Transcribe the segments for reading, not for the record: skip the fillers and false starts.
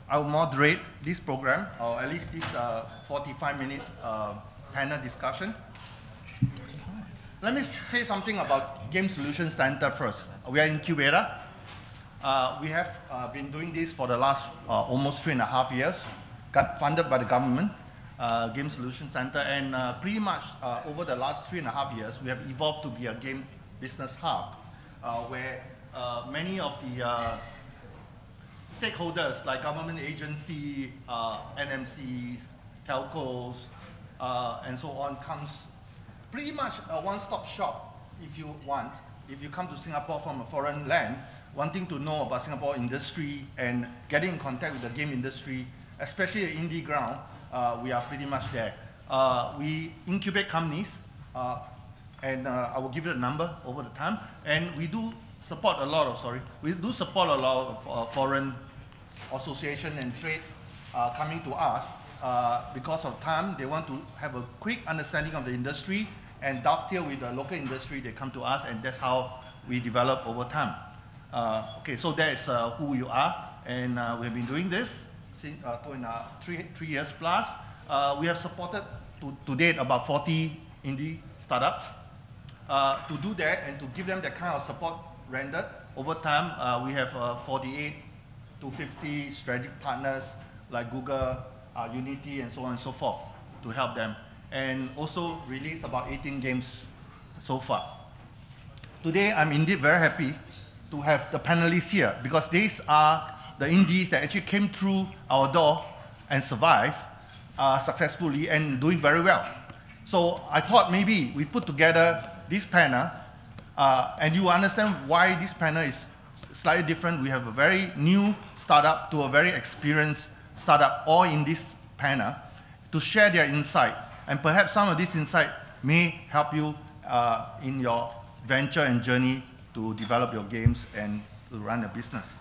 I will moderate this program, or at least this 45 minutes panel discussion. Let me say something about Game Solution Center first. We are Incubator. We have been doing this for the last almost 3.5 years, got funded by the government, Game Solution Center, and pretty much over the last 3.5 years, we have evolved to be a game business hub, where many of the stakeholders like government agency, NMCs, telcos, and so on comes pretty much a one-stop shop if you want. If you come to Singapore from a foreign land, wanting to know about Singapore industry and getting in contact with the game industry, especially the indie ground, we are pretty much there. We incubate companies, and I will give you a number over the time. And we do support a lot of, foreign association and trade coming to us because of time. They want to have a quick understanding of the industry and dovetail with the local industry. They come to us, and that's how we develop over time. Okay, so that is who you are, and we have been doing this since 3 years plus. We have supported to date about 40 indie startups. To do that and to give them that kind of support rendered over time, we have 48 to 50 strategic partners like Google, Unity, and so on and so forth to help them. And also released about 18 games so far. Today, I'm indeed very happy to have the panelists here, because these are the indies that actually came through our door and survived successfully and doing very well. So I thought maybe we put together this panel, and you understand why this panel is slightly different. We have a very new startup to a very experienced startup all in this panel to share their insight. And perhaps some of this insight may help you in your venture and journey to develop your games and to run a business.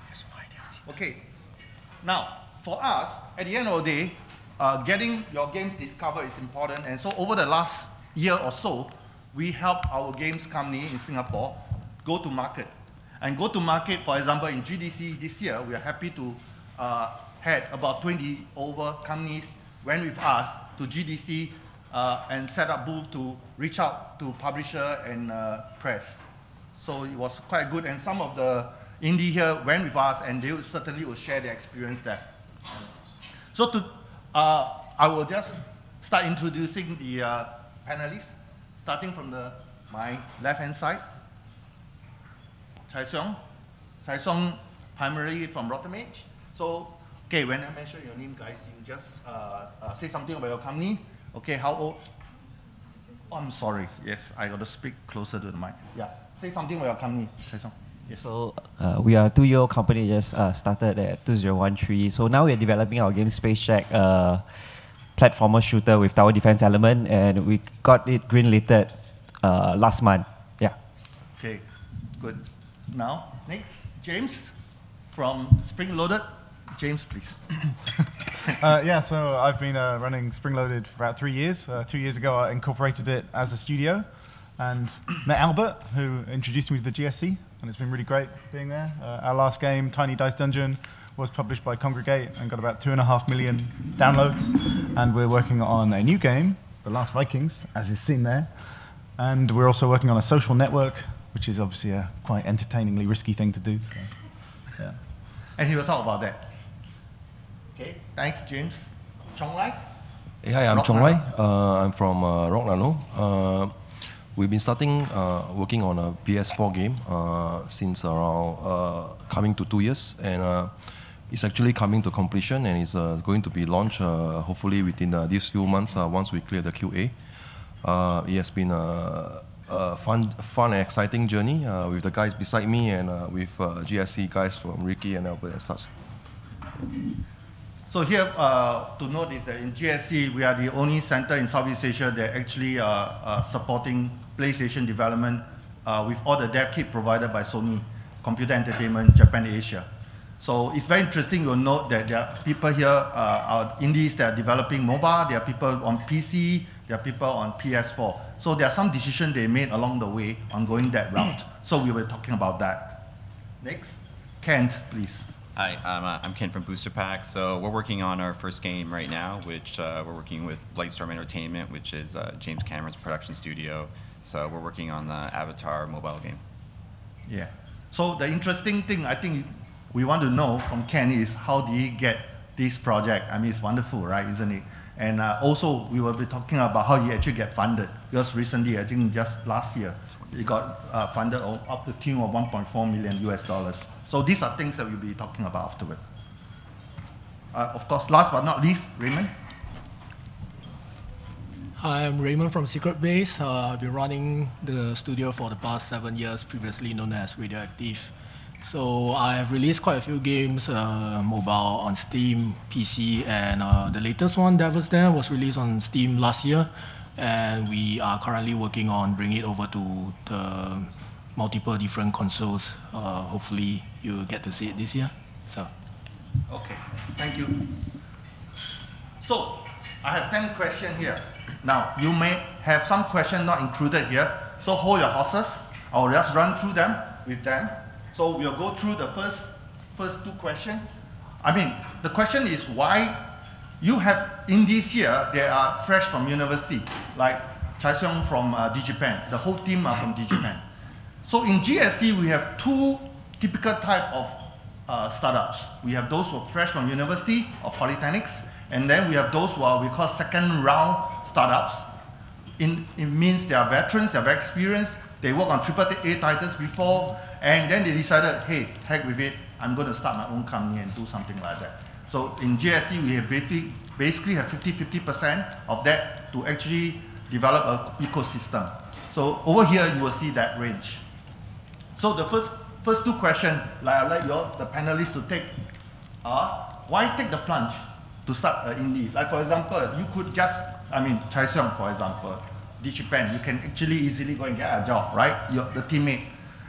Okay, now for us, at the end of the day, getting your games discovered is important. And so over the last year or so, we help our games company in Singapore go to market. And go to market, for example, in GDC this year, we are happy to had about 20 over companies went with us to GDC and set up booth to reach out to publisher and press. So it was quite good, and some of the indie here went with us, and they certainly will share their experience there. So I will just start introducing the panelists, starting from my left-hand side. Chai Song, primarily from Mage. So, okay, when I mention your name, guys, you just say something about your company. Okay, how old? Oh, I'm sorry. Yes, I got to speak closer to the mic. Yeah, say something about your company, Chai Song. Yes. So we are a 2-year-old company, just started at 2013. So now we're developing our game Space Jack, platformer shooter with tower defense element, and we got it green-lighted last month. Yeah. Okay, good. Now, next, James from Springloaded. James, please. Yeah, so I've been running Springloaded for about 3 years. 2 years ago, I incorporated it as a studio and met Albert, who introduced me to the GSC, and it's been really great being there. Our last game, Tiny Dice Dungeon, was published by Congregate and got about 2.5 million downloads. And we're working on a new game, The Last Vikings, as is seen there. And we're also working on a social network, which is obviously a quite entertainingly risky thing to do. So, yeah. And he will talk about that. Okay, thanks, James. Chong Lai? Hey, hi, I'm Chong Lai. I'm from Rock Nano. We've been starting working on a PS4 game since around coming to 2 years, and it's actually coming to completion, and it's going to be launched hopefully within these few months once we clear the QA. It has been a fun and exciting journey with the guys beside me and with GSC guys from Ricky and Albert and such. So here to note is that in GSC, we are the only center in Southeast Asia that actually supporting PlayStation development with all the dev kit provided by Sony, Computer Entertainment, Japan, Asia. So it's very interesting. You'll note that there are people here, are indies that are developing mobile, there are people on PC, there are people on PS4. So there are some decisions they made along the way on going that route. So we were talking about that. Next, Kent, please. Hi, I'm Ken from Booster Pack. So we're working on our first game right now, which we're working with Lightstorm Entertainment, which is James Cameron's production studio. So we're working on the Avatar mobile game. Yeah. So the interesting thing I think we want to know from Ken is how did he get this project? I mean, it's wonderful, right? Isn't it? And also we will be talking about how he actually get funded, because recently, I think just last year, he got funded up to the tune of 1.4 million US dollars. So these are things that we'll be talking about afterward. Of course, last but not least, Raymond. Hi, I'm Raymond from Secret Base. I've been running the studio for the past 7 years, previously known as Radioactive. So I have released quite a few games, mobile, on Steam, PC, and the latest one, Devil's Den, was released on Steam last year. And we are currently working on bringing it over to the multiple different consoles. Hopefully you'll get to see it this year. So. Okay, thank you. So, I have 10 questions here. Now, you may have some questions not included here, so hold your horses. I'll just run through them with them. So we'll go through the first two questions. I mean, the question is why you have, in this year, they are fresh from university, like Chai Xiong from DigiPen, the whole team are from DigiPen. So in GSC, we have two typical type of startups. We have those who are fresh from university or polytechnics, and then we have those who are, we call second round startups. It means they are veterans, they are very experienced, they work on AAA titles before, and then they decided, hey, heck with it, I'm going to start my own company and do something like that. So in GSC, we have basically have 50% of that to actually develop an ecosystem. So over here, you will see that range. So the first two questions, like I'd like the panelists to take are, why take the plunge to start an indie? Like for example, you could just, I mean, Chai Xiong, for example, DigiPen, you can actually easily go and get a job, right? The teammate.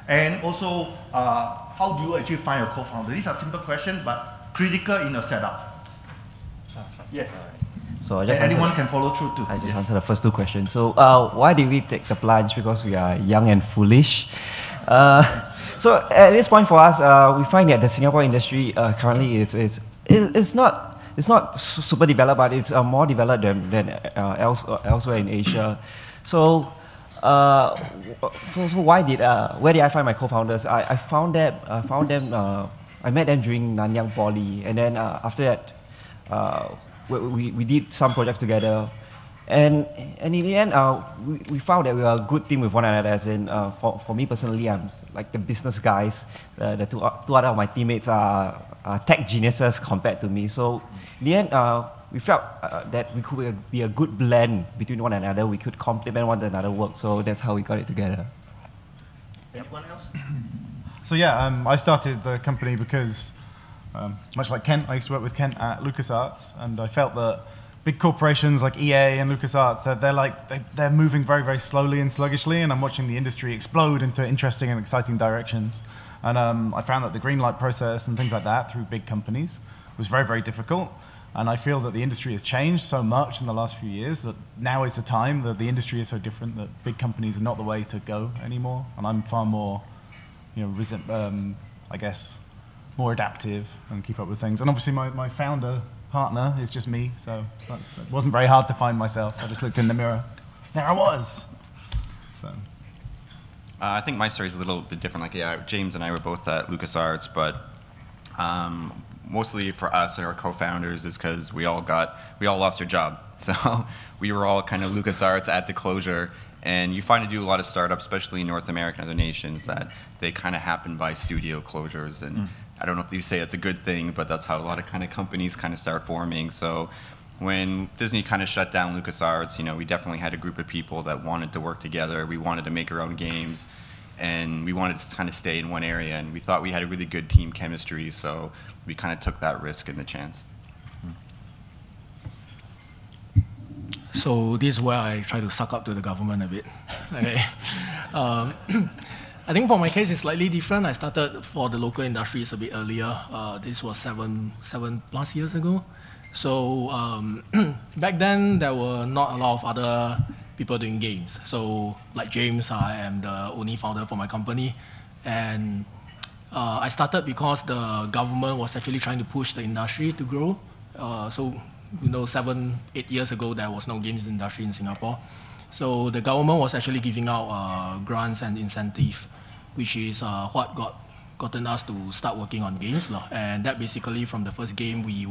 And also, how do you actually find a co-founder? These are simple questions, but critical in your setup. Yes. So I just anyone can follow through too. I just answered the first two questions. So why did we take the plunge? Because we are young and foolish. So at this point for us, we find that the Singapore industry currently it's not super developed, but it's more developed than elsewhere in Asia. So, where did I find my co-founders? I found them. I met them during Nanyang Poly, and then after that, we did some projects together. And in the end, we found that we were a good team with one another. As in, for me personally, I'm like the business guys. The two other of my teammates are tech geniuses compared to me. So in the end, we felt that we could be a good blend between one another. We could complement one another's work. So that's how we got it together. Anyone else? So yeah, I started the company because, much like Kent, I used to work with Kent at LucasArts, and I felt that big corporations like EA and LucasArts, they're moving very, very slowly and sluggishly, and I'm watching the industry explode into interesting and exciting directions. And I found that the green light process and things like that through big companies was very, very difficult. And I feel that the industry has changed so much in the last few years that now is the time that the industry is so different that big companies are not the way to go anymore. And I'm far more, I guess, more adaptive and keep up with things. And obviously my founder partner is just me, so it wasn't very hard to find myself. I just looked in the mirror. There I was. So. I think my story is a little bit different. Like, yeah, James and I were both at LucasArts, but mostly for us and our co-founders is because we all lost our job. So we were all kind of LucasArts at the closure. And you find to do a lot of startups, especially in North America and other nations, that they kind of happen by studio closures. And I don't know if you say it's a good thing, but that's how a lot of kind of companies kind of start forming. So when Disney kind of shut down LucasArts, we definitely had a group of people that wanted to work together. We wanted to make our own games, and we wanted to kind of stay in one area. And we thought we had a really good team chemistry, so we kind of took that risk and the chance. So this is where I try to suck up to the government a bit. Okay. I think for my case, it's slightly different. I started for the local industries a bit earlier. This was seven plus years ago. So back then, there were not a lot of other people doing games. So like James, I am the only founder for my company. And I started because the government was actually trying to push the industry to grow. So, 7, 8 years ago, there was no games industry in Singapore. So the government was actually giving out grants and incentives, which is what gotten us to start working on games. And that basically, from the first game, we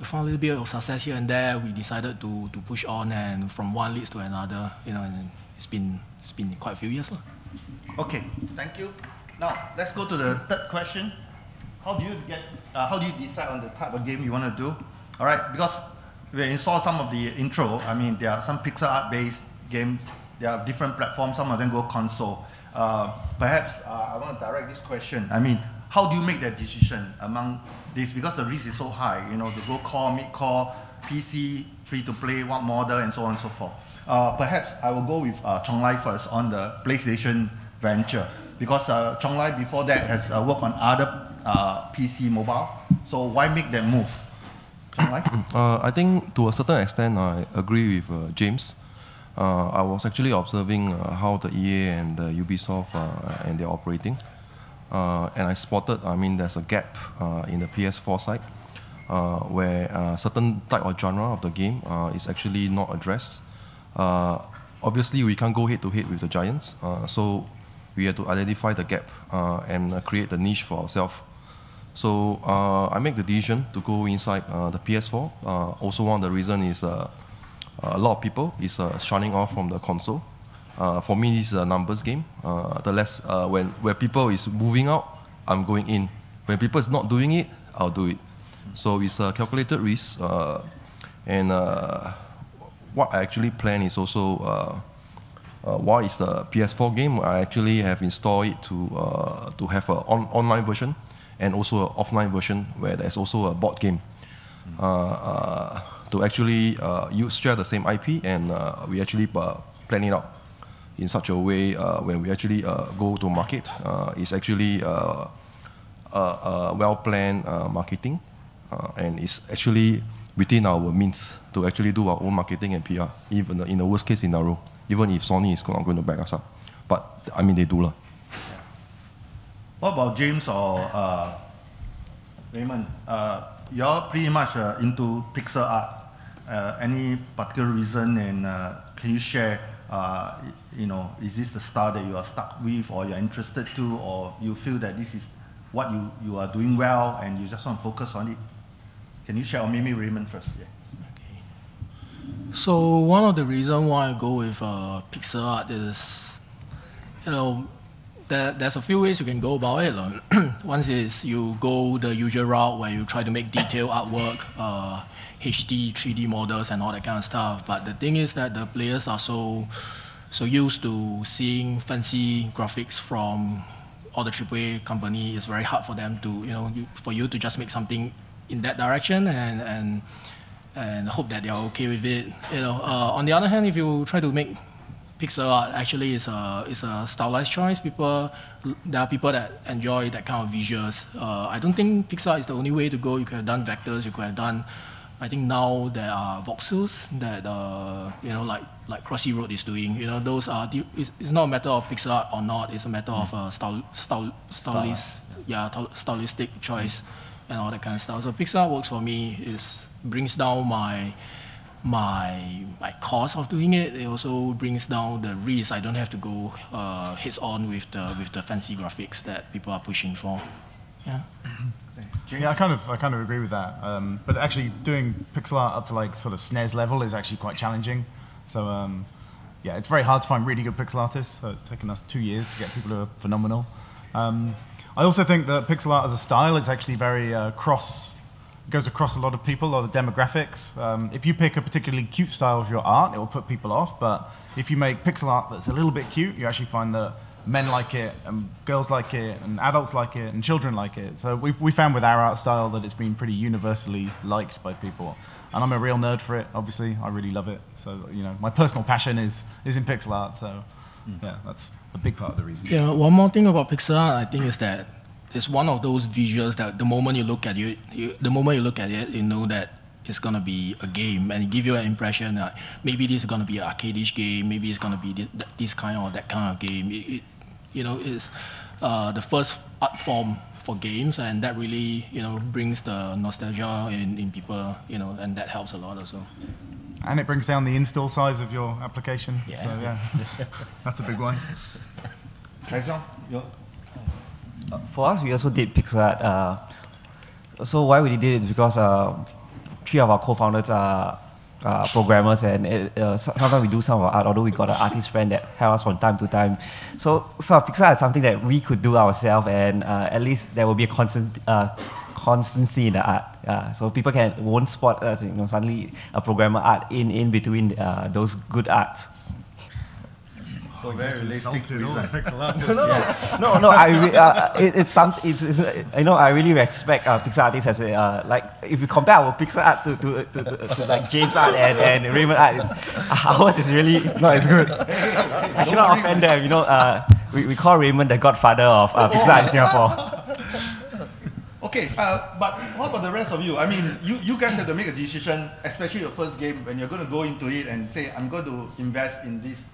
found a little bit of success here and there. We decided to push on, and from one leads to another, and it's been quite a few years. Okay, thank you. Now let's go to the third question. How do you decide on the type of game you want to do? All right, because we saw some of the intro. I mean, there are some pixel art based games. There are different platforms. Some of them go console. Perhaps I want to direct this question. I mean, how do you make that decision among this? Because the risk is so high, to go core, mid-core, PC, free-to-play, one model, and so on and so forth. Perhaps I will go with Chong first on the PlayStation venture. Because Chong before that has worked on other PC mobile. So why make that move? Chong I think to a certain extent, I agree with James. I was actually observing how the EA and the Ubisoft and they're operating. And I spotted, there's a gap in the PS4 side where certain type of genre of the game is actually not addressed. Obviously, we can't go head-to-head with the giants, so we had to identify the gap and create the niche for ourselves. So I make the decision to go inside the PS4. Also, one of the reasons is a lot of people is shunning off from the console. For me, this is a numbers game. The less where people is moving out, I'm going in. When people is not doing it, I'll do it. So it's a calculated risk. And what I actually plan is also while it's a PS4 game, I actually have installed it to have an online version and also an offline version where there's also a board game. To actually share the same IP, and we actually plan it out in such a way when we actually go to market. It's actually well-planned marketing, and it's actually within our means to actually do our own marketing and PR, even in the worst case scenario, even if Sony is not going to back us up. But they do. What about James or Raymond? You're pretty much into pixel art. Any particular reason, and can you share, is this the style that you are stuck with or you're interested to, or you feel that this is what you are doing well and you just want to focus on it? Can you share, or maybe Raymond first? Yeah. Okay. So one of the reasons why I go with pixel art is, there's a few ways you can go about it. One is you go the usual route where you try to make detailed artwork, HD, 3D models and all that kind of stuff. But the thing is that the players are so used to seeing fancy graphics from all the AAA company. It's very hard for them to, for you to just make something in that direction and hope that they're okay with it. On the other hand, if you try to make pixel art, actually is a stylized choice. There are people that enjoy that kind of visuals. I don't think pixel art is the only way to go. You could have done vectors. You could have done. I think now there are voxels that like Crossy Road is doing. Those are. It's not a matter of pixel art or not. It's a matter of stylistic choice and all that kind of stuff. So pixel art works for me. Brings down my cost of doing it. It also brings down the risk. I don't have to go heads on with the fancy graphics that people are pushing for. Yeah. Yeah, I kind of agree with that. But actually, doing pixel art up to like sort of SNES level is actually quite challenging. So yeah, it's very hard to find really good pixel artists. So it's taken us 2 years to get people who are phenomenal. I also think that pixel art as a style is actually very goes across a lot of people, a lot of demographics. If you pick a particularly cute style of your art, it will put people off. But if you make pixel art that's a little bit cute, you actually find that men like it, and girls like it, and adults like it, and children like it. So we found with our art style that it's been pretty universally liked by people. And I'm a real nerd for it, obviously. I really love it. So, my personal passion is in pixel art. So, yeah, that's a big part of the reason. Yeah, one more thing about pixel art, I think, is that it's one of those visuals that the moment you look at it, you know that it's going to be a game, and it gives you an impression that maybe this is going to be an arcade-ish game, maybe it's going to be this kind or that kind of game. is the first art form for games, and that really, brings the nostalgia in people, and that helps a lot also. And it brings down the install size of your application. Yeah. So yeah, that's a big one. For us, we also did pixel art. So why we did it is because 3 of our co-founders are programmers, and sometimes we do some of our art, although we got an artist friend that helps us from time to time. So pixel art is something that we could do ourselves, and at least there will be a constancy in the art. So people won't spot suddenly a programmer art in between those good arts. So very realistic reason. Pixel art. No. I really respect pixel artists as like if you compare our pixel art to like James art and Raymond art, ours is really it's good. I cannot offend them. We call Raymond the godfather of pixel art in Singapore. Okay, but what about the rest of you? I mean, you guys have to make a decision, especially your first game, when you're going to go into it and say, I'm going to invest in this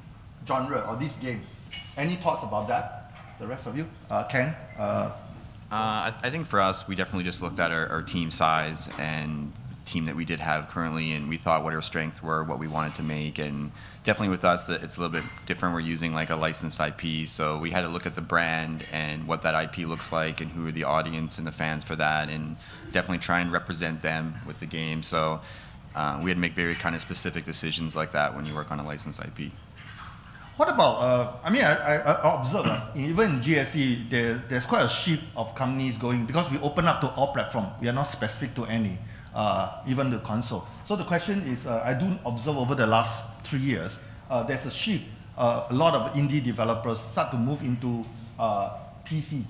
genre or this game. Any thoughts about that? The rest of you? Ken? I think for us, we definitely just looked at our team size and the team that we did have currently, and we thought what our strengths were, what we wanted to make, and definitely with us, it's a little bit different. We're using like a licensed IP, so we had to look at the brand and what that IP looks like and who are the audience and the fans for that, and definitely try and represent them with the game. So we had to make very kind of specific decisions like that when you work on a licensed IP. What about, I observe, even in GSC, there's quite a shift of companies going, because we open up to all platforms. We are not specific to any, even the console. So the question is, I do observe over the last 3 years, there's a shift. A lot of indie developers start to move into PC,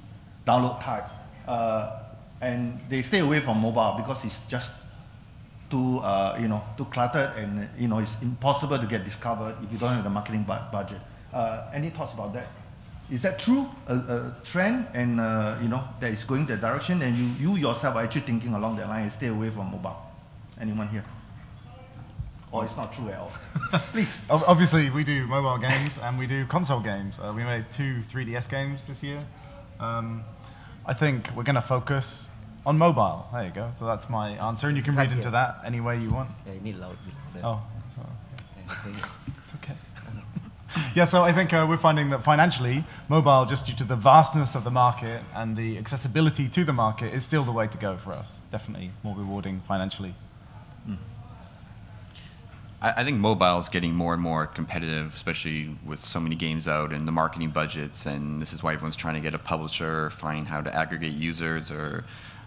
download type, and they stay away from mobile because it's just too cluttered, and it's impossible to get discovered if you don't have the marketing budget. Any thoughts about that? Is that true? A trend, and that is going that direction, and you yourself are actually thinking along that line and stay away from mobile? Anyone here? Or it's not true at all? Please. Obviously, we do mobile games and we do console games. We made 2 3DS games this year. I think we're going to focus on mobile. There you go. So that's my answer, and you can read into that any way you want. Yeah, you need loud. Oh, sorry. It's okay. Yeah, so I think we're finding that financially, mobile, just due to the vastness of the market and the accessibility to the market, is still the way to go for us. Definitely more rewarding financially. I think mobile is getting more and more competitive, especially with so many games out and the marketing budgets, and this is why everyone's trying to get a publisher, find how to aggregate users, or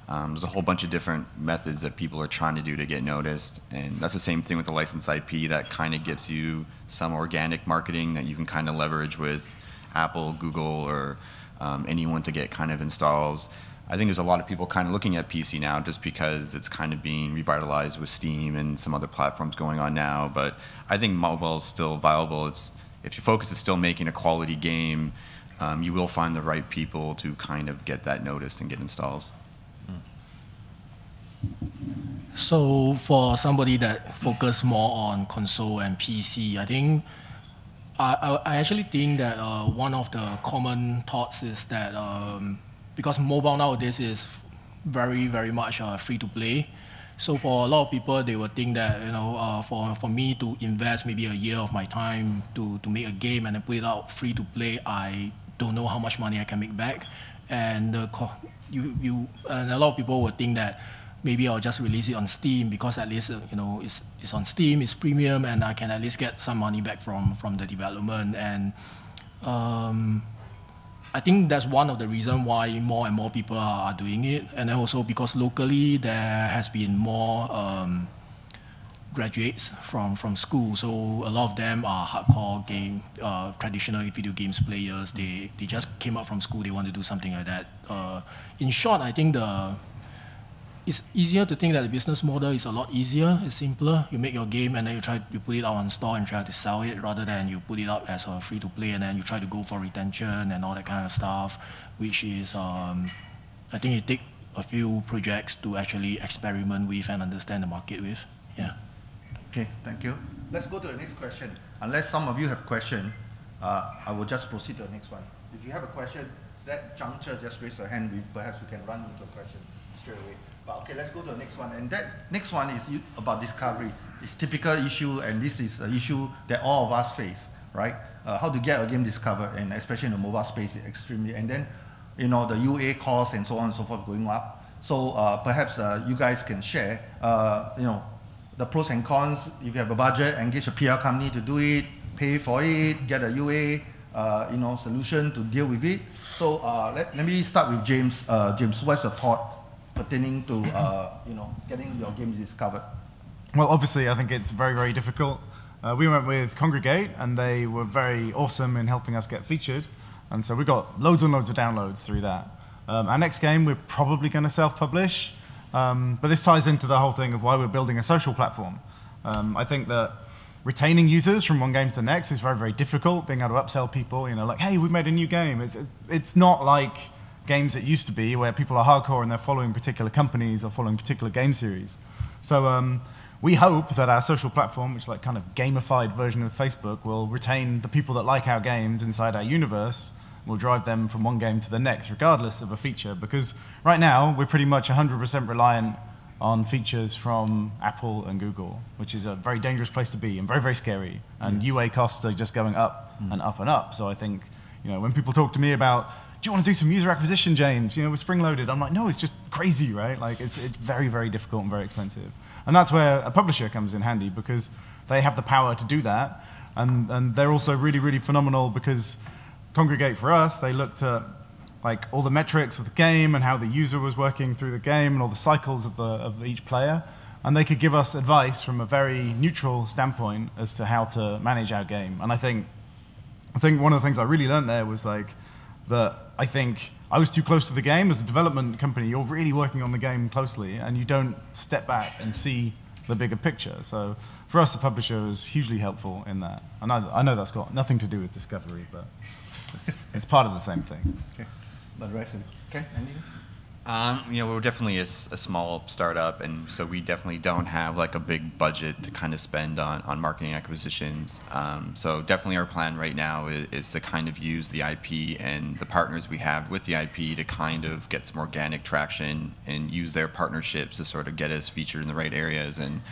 there's a whole bunch of different methods that people are trying to do to get noticed. And that's the same thing with the licensed IP. That kind of gives you some organic marketing that you can kind of leverage with Apple, Google, or anyone to get kind of installs. I think there's a lot of people kind of looking at PC now just because it's kind of being revitalized with Steam and some other platforms going on now. But I think mobile is still viable. If your focus is still making a quality game, you will find the right people to kind of get that noticed and get installs. So for somebody that focus more on console and PC, I think I actually think that one of the common thoughts is that because mobile nowadays is very, very much free to play. So for a lot of people, they would think that for me to invest maybe a year of my time to make a game and then put it out free to play, I don't know how much money I can make back. And and a lot of people would think that maybe I'll just release it on Steam because at least it's on Steam, it's premium, and I can at least get some money back from the development. And I think that's one of the reasons why more and more people are doing it. And then also because locally there has been more graduates from school, so a lot of them are hardcore traditional video games players. They just came out from school, they want to do something like that. In short, I think it's easier to think that the business model is a lot easier, it's simpler. You make your game and then you put it out on store and try to sell it, rather than you put it up as a free to play and then you try to go for retention and all that kind of stuff, which is, I think it takes a few projects to actually experiment with and understand the market with. Yeah. Okay, thank you. Let's go to the next question. Unless some of you have question, I will just proceed to the next one. If you have a question, that juncture, just raise your hand. Perhaps we can run into a question straight away. But okay, let's go to the next one. And that next one is about discovery. It's typical issue, and this is an issue that all of us face, right? How to get a game discovered, and especially in the mobile space, is extremely. And then, you know, the UA costs and so on and so forth going up. So perhaps you guys can share, you know, the pros and cons. If you have a budget, engage a PR company to do it, pay for it, get a UA, you know, solution to deal with it. So let me start with James. James, what's your thought pertaining to you know, getting your games discovered? Well, obviously, I think it's very, very difficult. We went with Congregate, and they were very awesome in helping us get featured. And so we got loads and loads of downloads through that. Our next game, we're probably going to self-publish. But this ties into the whole thing of why we're building a social platform. I think that retaining users from one game to the next is very, very difficult. Being able to upsell people, you know, like, hey, we've made a new game. It's not like games that used to be where people are hardcore and they're following particular companies or following particular game series. So we hope that our social platform, which is like kind of gamified version of Facebook, will retain the people that like our games inside our universe. Will drive them from one game to the next, regardless of a feature. Because right now, we're pretty much 100% reliant on features from Apple and Google, which is a very dangerous place to be and very, very scary. And UA costs are just going up and up and up. So I think, you know, when people talk to me about, do you want to do some user acquisition, James, you know, with Springloaded? I'm like, no, it's just crazy, right? Like, it's very, very difficult and very expensive. And that's where a publisher comes in handy, because they have the power to do that. And they're also really, really phenomenal, because Congregate, for us, they looked at like all the metrics of the game and how the user was working through the game and all the cycles of each player, and they could give us advice from a very neutral standpoint as to how to manage our game. And I think one of the things I really learned there was like that I think I was too close to the game. As a development company, you're really working on the game closely, and you don't step back and see the bigger picture. So for us, the publisher was hugely helpful in that. And I know that's got nothing to do with discovery, but it's part of the same thing. Okay, but the rest of it. Okay, anything? You know, we're definitely a small startup, and so we definitely don't have like a big budget to kind of spend on marketing acquisitions. So definitely our plan right now is to kind of use the IP and the partners we have with the IP to kind of get some organic traction and use their partnerships to sort of get us featured in the right areas. And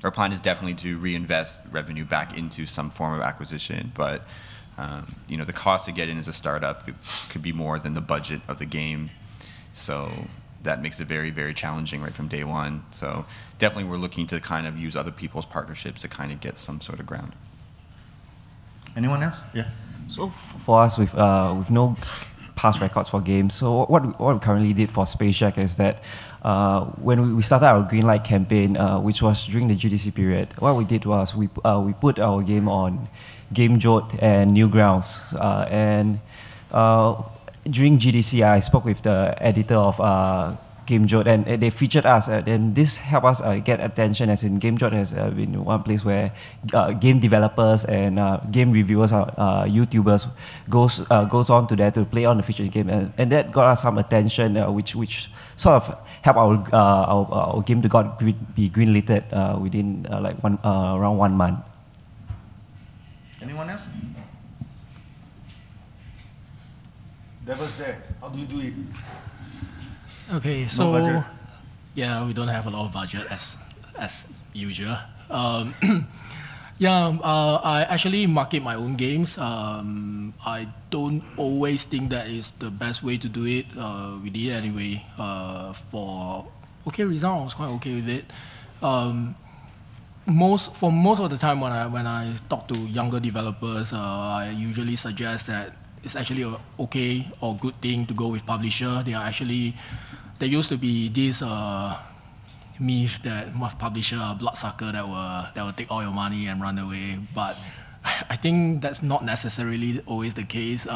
our plan is definitely to reinvest revenue back into some form of acquisition, but you know, the cost to get in as a startup could be more than the budget of the game. So that makes it very, very challenging right from day one. So definitely we're looking to kind of use other people's partnerships to kind of get some sort of ground. Anyone else? Yeah. So for us, with no past records for games, so what we currently did for Space Shack is that when we started our Greenlight campaign, which was during the GDC period, what we did was we put our game on GameJolt and Newgrounds, and during GDC, I spoke with the editor of GameJolt, and they featured us, and this helped us get attention, as in GameJolt has been one place where game developers and game reviewers, YouTubers, goes on to there to play on the featured game, and that got us some attention, which sort of helped our game to be greenlighted within around 1 month. Anyone else? Devil's there. How do you do it? Okay, so budget? Yeah, we don't have a lot of budget as usual. I actually market my own games. I don't always think that is the best way to do it. We did it anyway. For okay result, I was quite okay with it. For most of the time when I talk to younger developers, I usually suggest that it's actually a okay or good thing to go with publisher. There used to be this myth that publisher are bloodsucker that will take all your money and run away. But I think that's not necessarily always the case.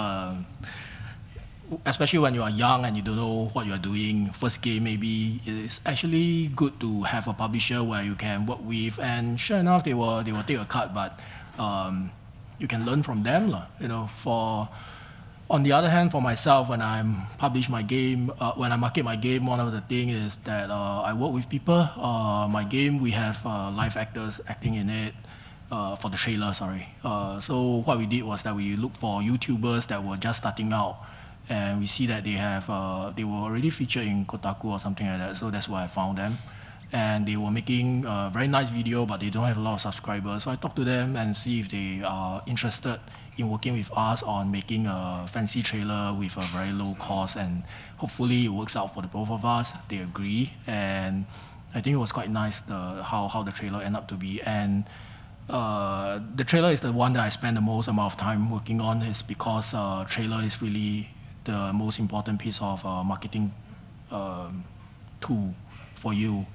Especially when you are young and you don't know what you are doing, first game maybe, it's actually good to have a publisher where you can work with, and sure enough they will take a cut, but you can learn from them, you know. On the other hand, for myself, when I publish my game, when I market my game, one of the things is that I work with people. My game, we have live actors acting in it. for the trailer, sorry. So what we did was that we looked for YouTubers that were just starting out, and we see that they were already featured in Kotaku or something like that. So that's why I found them, and they were making a very nice video, but they don't have a lot of subscribers. So I talked to them and see if they are interested in working with us on making a fancy trailer with a very low cost, and hopefully it works out for the both of us. They agree, and I think it was quite nice how the trailer ended up to be. And the trailer is the one that I spend the most amount of time working on, is because trailer is really the most important piece of marketing tool for you.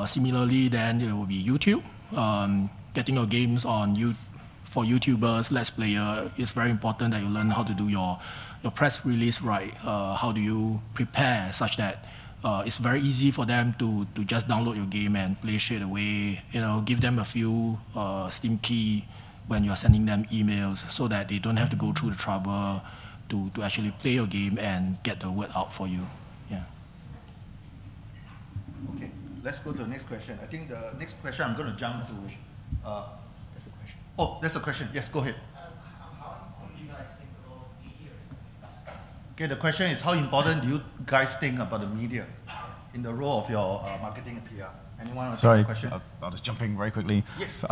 Similarly, then it will be YouTube. Getting your games on YouTube. For YouTubers, Let's Player, it's very important that you learn how to do your press release right. How do you prepare such that it's very easy for them to just download your game and play straight away. Give them a few Steam key when you're sending them emails, so that they don't have to go through the trouble to actually play your game and get the word out for you. Yeah. Okay, let's go to the next question. I think the next question I'm going to jump to. Oh, that's a question. Yes, go ahead. How important do you guys think the role of media is? Okay, the question is, how important do you guys think about the media in the role of your marketing and PR? Anyone want to take the question? I'll just jump in very quickly. Yes.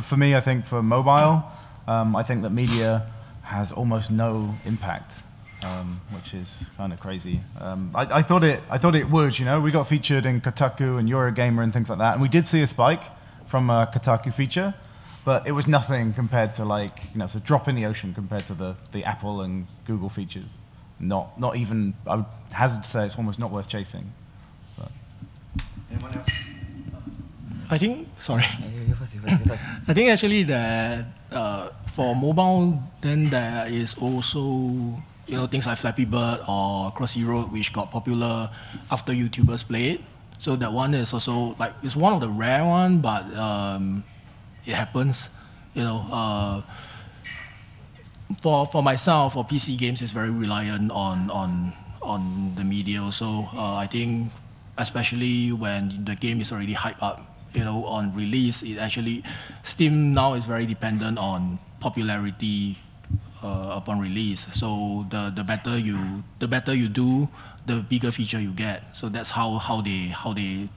For me, I think for mobile, I think that media has almost no impact, which is kind of crazy. I thought it would. We got featured in Kotaku and Eurogamer and things like that, and we did see a spike from a Kotaku feature. But it was nothing compared to it's a drop in the ocean compared to the Apple and Google features. Not even, I would hazard to say it's almost not worth chasing. So. Anyone else? I think, sorry. I think actually that for mobile, then there is also things like Flappy Bird or Crossy Road, which got popular after YouTubers play it. So that one is also it's one of the rare one, but it happens, For myself, for PC games, it's very reliant on the media. So I think, especially when the game is already hyped up, on release, Steam now is very dependent on popularity upon release. So the better you do, the bigger feature you get. So that's how they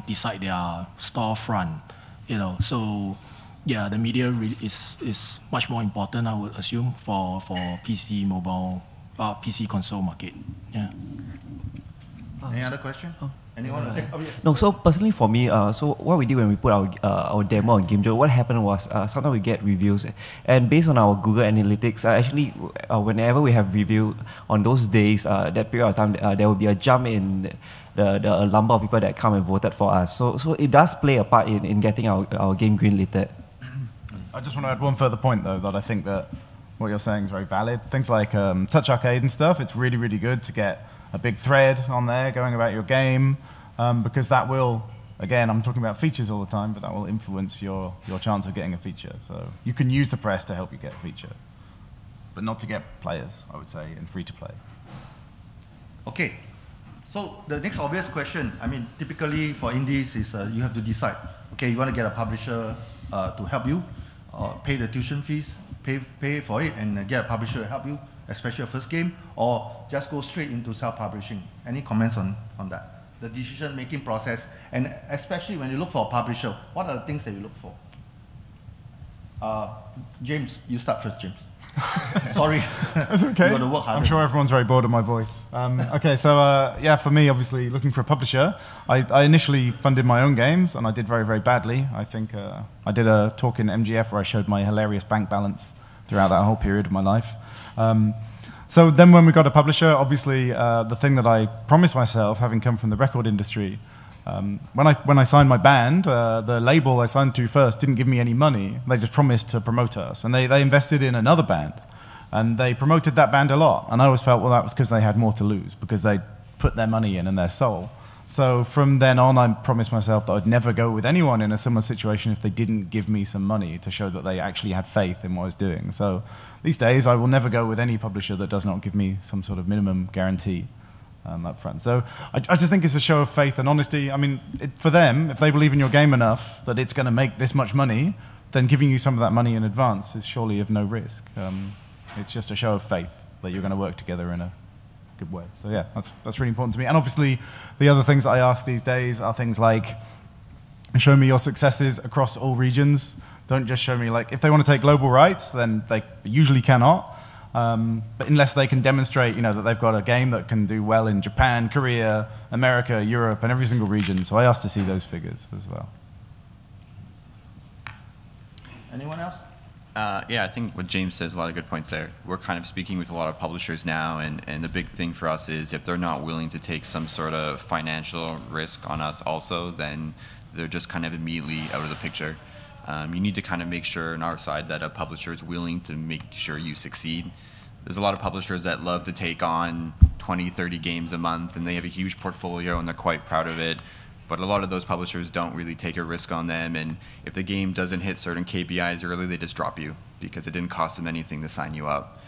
decide their storefront. So yeah, the media is much more important, I would assume, for PC mobile, PC console market. Yeah. Any other question? Anyone? Yes. No, so personally for me, so what we did when we put our demo on GameJolt, what happened was sometimes we get reviews, and based on our Google Analytics, actually whenever we have review on those days, that period of time, there will be a jump in the number of people that come and voted for us. So it does play a part in getting our game greenlit. I just want to add one further point, though, that I think that what you're saying is very valid. Things like Touch Arcade and stuff, it's really, really good to get a big thread on there going about your game, because that will, again, I'm talking about features all the time, but that will influence your chance of getting a feature. So you can use the press to help you get a feature, but not to get players, I would say, in free-to-play. Okay. So the next obvious question, typically for indies is you have to decide. Okay, you want to get a publisher to help you, pay the tuition fees, pay for it, and get a publisher to help you, especially your first game, or just go straight into self-publishing. Any comments on that? The decision-making process, and especially when you look for a publisher, what are the things that you look for? James, you start first, James. Sorry. That's okay. You got to work harder. I'm sure everyone's very bored of my voice. Okay, so yeah, for me, obviously, looking for a publisher, I initially funded my own games, and I did very, very badly. I think I did a talk in MGF where I showed my hilarious bank balance throughout that whole period of my life. So then when we got a publisher, obviously, the thing that I promised myself, having come from the record industry, when I signed my band, the label I signed to first didn't give me any money. They just promised to promote us. And they invested in another band. And they promoted that band a lot. And I always felt, well, that was because they had more to lose, because they put their money in and their soul. So from then on, I promised myself that I'd never go with anyone in a similar situation if they didn't give me some money to show that they actually had faith in what I was doing. So these days, I will never go with any publisher that does not give me some sort of minimum guarantee up front. So I just think it's a show of faith and honesty. For them, if they believe in your game enough that it's going to make this much money, then giving you some of that money in advance is surely of no risk. It's just a show of faith that you're going to work together in a good way. So yeah, that's really important to me. And obviously, the other things that I ask these days are things like, show me your successes across all regions. Don't just show me, like, if they want to take global rights, then they usually cannot. But unless they can demonstrate, that they've got a game that can do well in Japan, Korea, America, Europe, and every single region. So I ask to see those figures as well. Anyone else? Yeah, I think what James says, a lot of good points there. We're kind of speaking with a lot of publishers now, and the big thing for us is if they're not willing to take some sort of financial risk on us also, then they're just kind of immediately out of the picture. You need to kind of make sure on our side that a publisher is willing to make sure you succeed. There's a lot of publishers that love to take on 20, 30 games a month, and they have a huge portfolio and they're quite proud of it. But a lot of those publishers don't really take a risk on them, and if the game doesn't hit certain KPIs early, they just drop you because it didn't cost them anything to sign you up.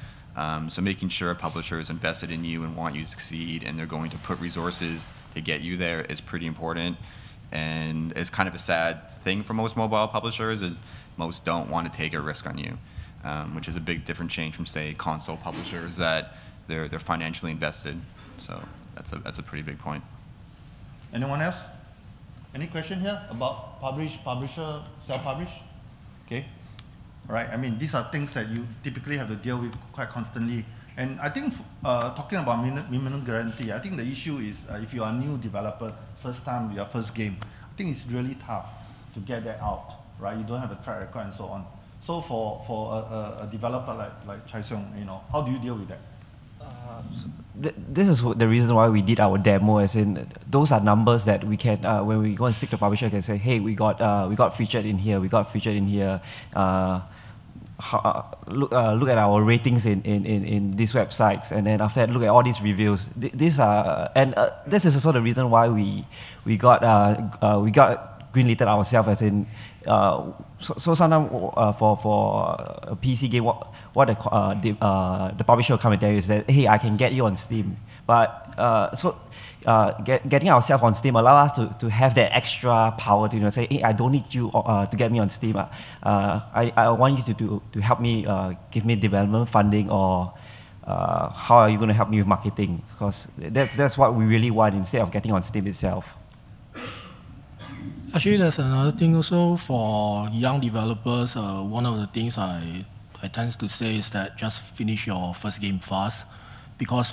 So making sure a publisher is invested in you and want you to succeed, and they're going to put resources to get you there is pretty important. And it's kind of a sad thing for most mobile publishers is most don't want to take a risk on you, which is a big different change from, say, console publishers that they're financially invested. So that's a pretty big point. Anyone else? Any question here about publisher, self-publish? Okay. All right. I mean, these are things that you typically have to deal with quite constantly. And I think talking about minimum guarantee, I think the issue is if you are a new developer, first time, your first game, I think it's really tough to get that out, right? You don't have a track record and so on. So for a developer like Chian, how do you deal with that? This is the reason why we did our demo, as in those are numbers that we can, when we go and seek the publisher, can say, hey, we got featured in here, look at our ratings in these websites, and then after that, look at all these reviews. This is also the reason why we got greenlighted ourselves, as in so sometimes for a PC game, what the publisher will come and tell you is that, hey, I can get you on Steam, but getting ourselves on Steam allows us to have that extra power to say, hey, I don't need you to get me on Steam. I want you to help me, give me development funding, or how are you going to help me with marketing? Because that's what we really want instead of getting on Steam itself. Actually, there's another thing also for young developers. One of the things I tend to say is that just finish your first game fast, because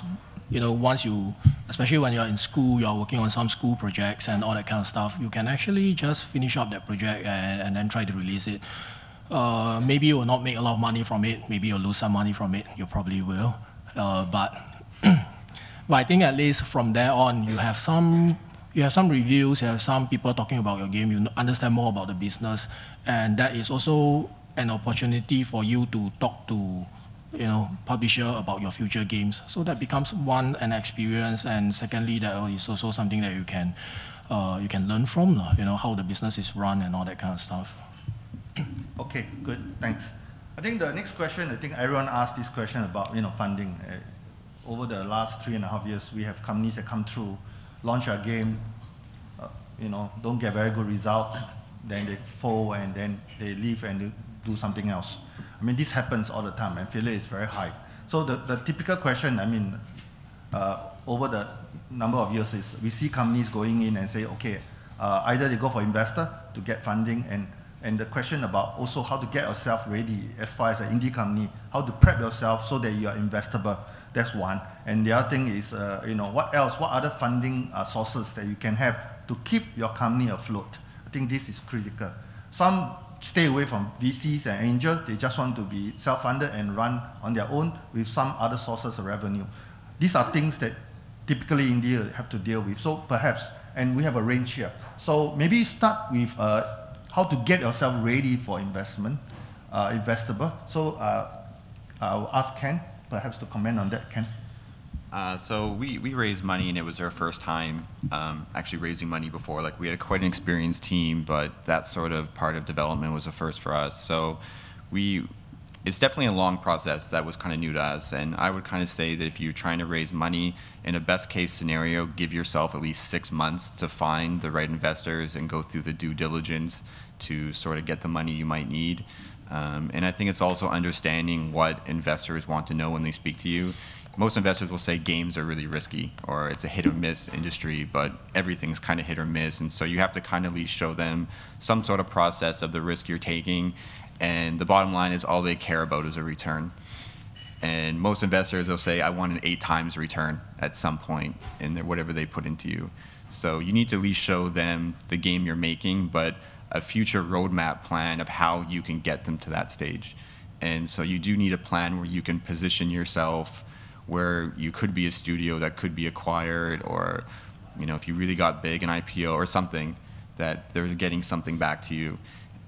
once you, especially when you're in school, you're working on some school projects and all that kind of stuff, you can actually just finish up that project and then try to release it. Maybe you will not make a lot of money from it. Maybe you'll lose some money from it. You probably will. But I think at least from there on, you have some reviews, you have some people talking about your game, you understand more about the business, and that is also an opportunity for you to talk to publisher about your future games. So that becomes one, an experience, and secondly, that is also something that you can learn from, how the business is run and all that kind of stuff. Okay, good, thanks. I think the next question, I think everyone asked this question about funding. Over the last 3.5 years, we have companies that come through, launch a game, don't get very good results, then they fold and then they leave and they do something else. I mean, this happens all the time, and failure is very high. So the typical question, I mean, over the number of years is we see companies going in and say, okay, either they go for investor to get funding, and the question about also how to get yourself ready as far as an indie company, how to prep yourself so that you are investable. That's one. And the other thing is, what else? What other funding sources that you can have to keep your company afloat? I think this is critical. Some stay away from VCs and angels. They just want to be self-funded and run on their own with some other sources of revenue. These are things that typically India have to deal with. So perhaps, and we have a range here. So maybe start with how to get yourself ready for investment, investable. So I'll ask Ken perhaps to comment on that, Ken. So we raised money, and it was our first time actually raising money before. Like, we had quite an experienced team, but that sort of part of development was a first for us. So we it's definitely a long process that was kind of new to us. And I would kind of say that if you're trying to raise money, in a best case scenario, give yourself at least 6 months to find the right investors and go through the due diligence to sort of get the money you might need. And I think it's also understanding what investors want to know when they speak to you. Most investors will say games are really risky, or it's a hit or miss industry, but everything's kind of hit or miss. And so you have to kind of at least show them some sort of process of the risk you're taking. And the bottom line is all they care about is a return. And most investors will say, I want an 8 times return at some point in whatever they put into you. So you need to at least show them the game you're making, but a future roadmap plan of how you can get them to that stage. And so you do need a plan where you can position yourself where you could be a studio that could be acquired, or if you really got big, an IPO or something, that they're getting something back to you.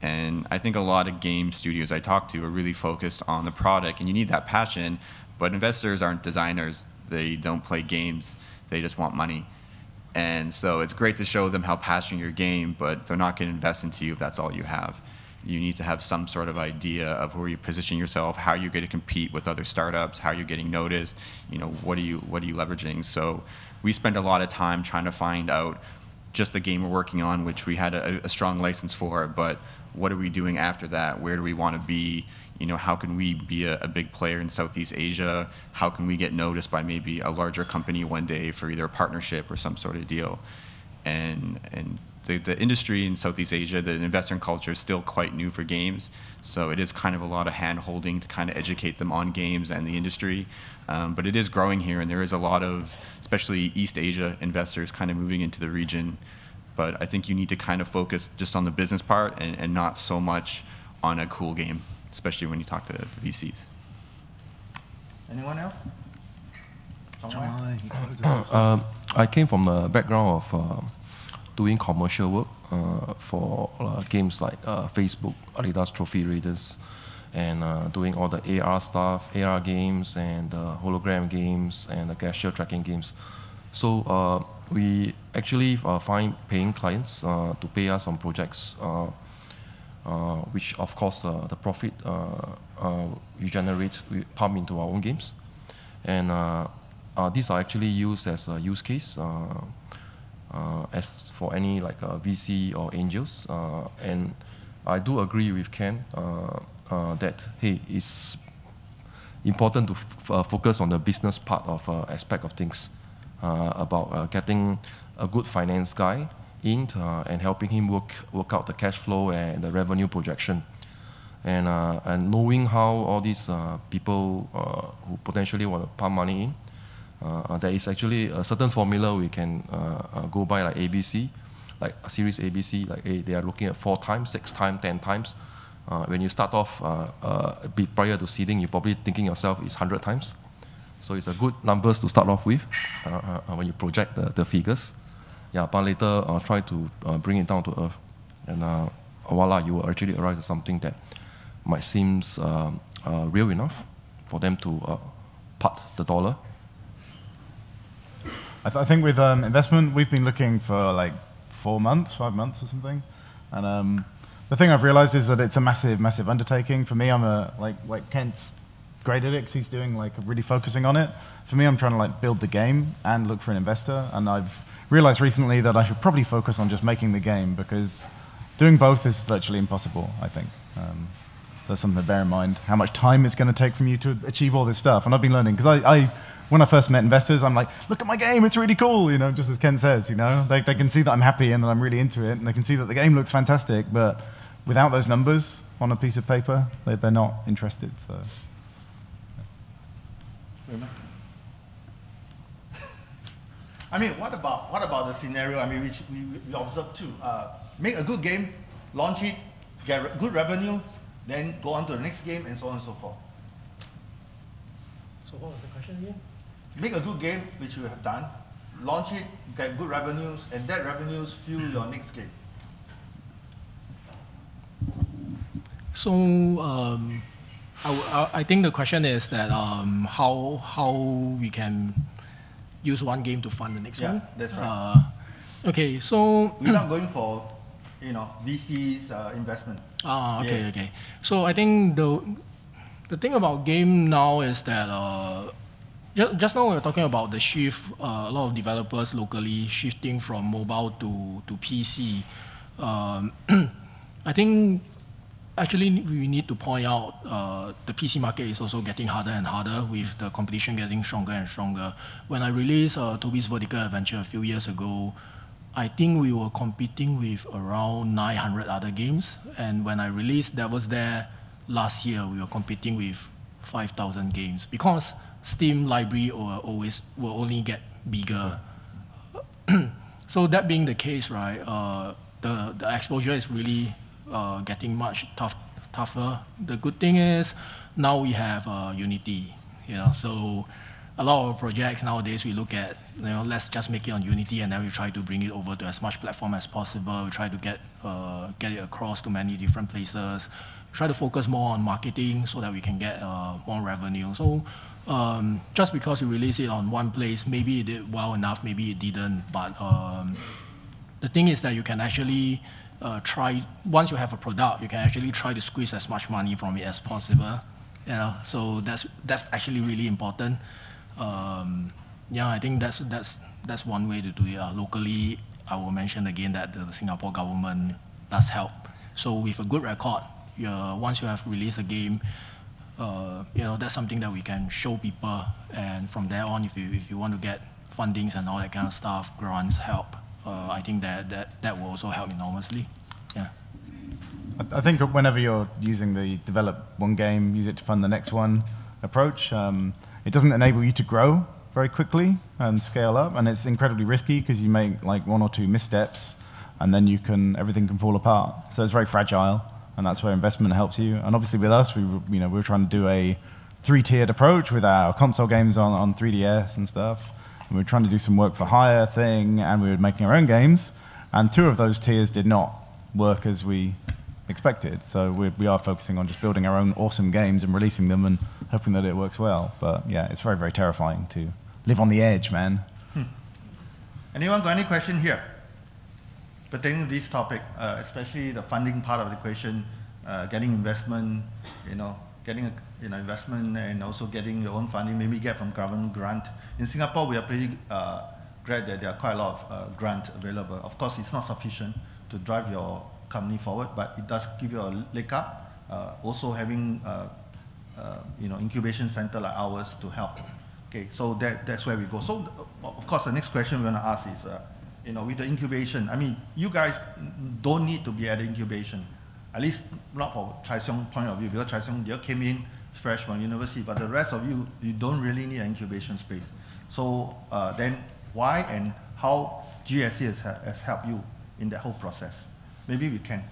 And I think a lot of game studios I talk to are really focused on the product, and you need that passion, but investors aren't designers. They don't play games. They just want money. And so it's great to show them how passionate your game, but they're not going to invest into you if that's all you have. You need to have some sort of idea of where you position yourself, how you're going to compete with other startups, how you're getting noticed, what are you leveraging. So we spend a lot of time trying to find out just the game we're working on, which we had a strong license for, but what are we doing after that? Where do we want to be? How can we be a big player in Southeast Asia? How can we get noticed by maybe a larger company one day for either a partnership or some sort of deal? And the industry in Southeast Asia, the investor culture is still quite new for games. So it is kind of a lot of hand-holding to kind of educate them on games and the industry. But it is growing here, and there is a lot of, especially East Asia investors kind of moving into the region. But I think you need to kind of focus just on the business part and not so much on a cool game, especially when you talk to VCs. Anyone else? I came from the background of doing commercial work for games like Facebook, Adidas Trophy Raiders, and doing all the AR stuff, AR games, and hologram games, and the gesture tracking games. So we actually find paying clients to pay us on projects, which of course the profit we generate, we pump into our own games. And these are actually used as a use case as for any like VC or angels. And I do agree with Ken that, hey, it's important to focus on the business part of aspect of things, about getting a good finance guy in and helping him work out the cash flow and the revenue projection. And knowing how all these people who potentially want to pump money in, there is actually a certain formula we can go by, like ABC, like a series ABC, like they are looking at 4 times, 6 times, 10 times. When you start off a bit prior to seeding, you're probably thinking yourself it's 100 times. So it's a good numbers to start off with when you project the figures. Yeah, but later try to bring it down to earth. And voila, you will actually arrive at something that might seem real enough for them to part the dollar. I think with investment, we've been looking for like 4 months, 5 months or something. And the thing I've realized is that it's a massive, massive undertaking. For me, I'm like Kent's great at it because he's doing really focusing on it. For me, I'm trying to build the game and look for an investor. And I've realized recently that I should probably focus on just making the game, because doing both is virtually impossible, I think. That's something to bear in mind, how much time it's going to take from you to achieve all this stuff. And I've been learning, because when I first met investors, I'm like, look at my game, it's really cool, just as Ken says, They can see that I'm happy and that I'm really into it, and they can see that the game looks fantastic, but without those numbers on a piece of paper, they're not interested, so. Raymond? I mean, what about the scenario, which we observed too? Make a good game, launch it, get good revenue, then go on to the next game, and so on and so forth. So what was the question again? Make a good game, which you have done, launch it, get good revenues, and that revenues fuel your next game. So I think the question is that how we can use one game to fund the next one. That's right. Okay, so we're not going for VC's investment. Okay. So I think The thing about game now is that just now we were talking about the shift, a lot of developers locally shifting from mobile to PC. I think actually we need to point out the PC market is also getting harder and harder with the competition getting stronger and stronger. When I released Toby's Vertical Adventure a few years ago, I think we were competing with around 900 other games. And when I released Devil's Dare last year, we were competing with 5,000 games because Steam library will only get bigger. So that being the case, right, the exposure is really getting much tougher. The good thing is now we have Unity, so a lot of projects nowadays we look at, let's just make it on Unity and then we try to bring it over to as much platform as possible. We try to get it across to many different places. We try to focus more on marketing so that we can get more revenue. So just because you release it on one place, maybe it did well enough, maybe it didn't, but the thing is that you can actually once you have a product, you can actually try to squeeze as much money from it as possible. So that's actually really important. I think that's one way to do it. Locally, I will mention again that the Singapore government does help. So with a good record, once you have released a game, that's something that we can show people, and from there on, if you want to get fundings and all that kind of stuff, grants help. I think that will also help enormously. Yeah. I think whenever you're using the develop one game, use it to fund the next one approach, it doesn't enable you to grow very quickly and scale up, and it's incredibly risky because you make like one or two missteps, and then everything can fall apart. So it's very fragile, and that's where investment helps you. And obviously with us, we were trying to do a 3-tiered approach with our console games on 3DS and stuff. And we were trying to do some work for hire thing, and we were making our own games, and 2 of those tiers did not work as we expected. So we are focusing on just building our own awesome games and releasing them and hoping that it works well. But yeah, it's very, very terrifying to live on the edge, man. Anyone got any question here pertaining to this topic, especially the funding part of the equation, getting investment, getting investment and also getting your own funding, maybe get from government grant. In Singapore, we are pretty glad that there are quite a lot of grants available. Of course, it's not sufficient to drive your company forward, but it does give you a leg up. Also having incubation center like ours to help. Okay, so that's where we go. So of course, the next question we're going to ask is, with the incubation, I mean, you guys don't need to be at the incubation. At least not for Chai Siong point of view, because Chai Siong, you came in fresh from university, but the rest of you don't really need an incubation space. So then why and how GSC has helped you in that whole process? Maybe we can.